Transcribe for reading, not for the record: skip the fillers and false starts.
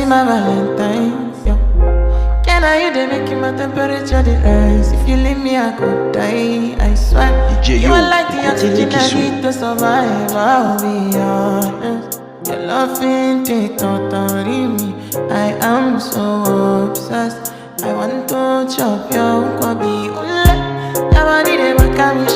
my Valentine. Yo. Can I you they making my temperature the rise? If you leave me, I could die. I swear. DJ You Yo, are like the oxygen I Kisu. need to survive. I'll be honest. Your loving take totally me. I am so obsessed. I want to chop your kwabi. Ule, your body they make me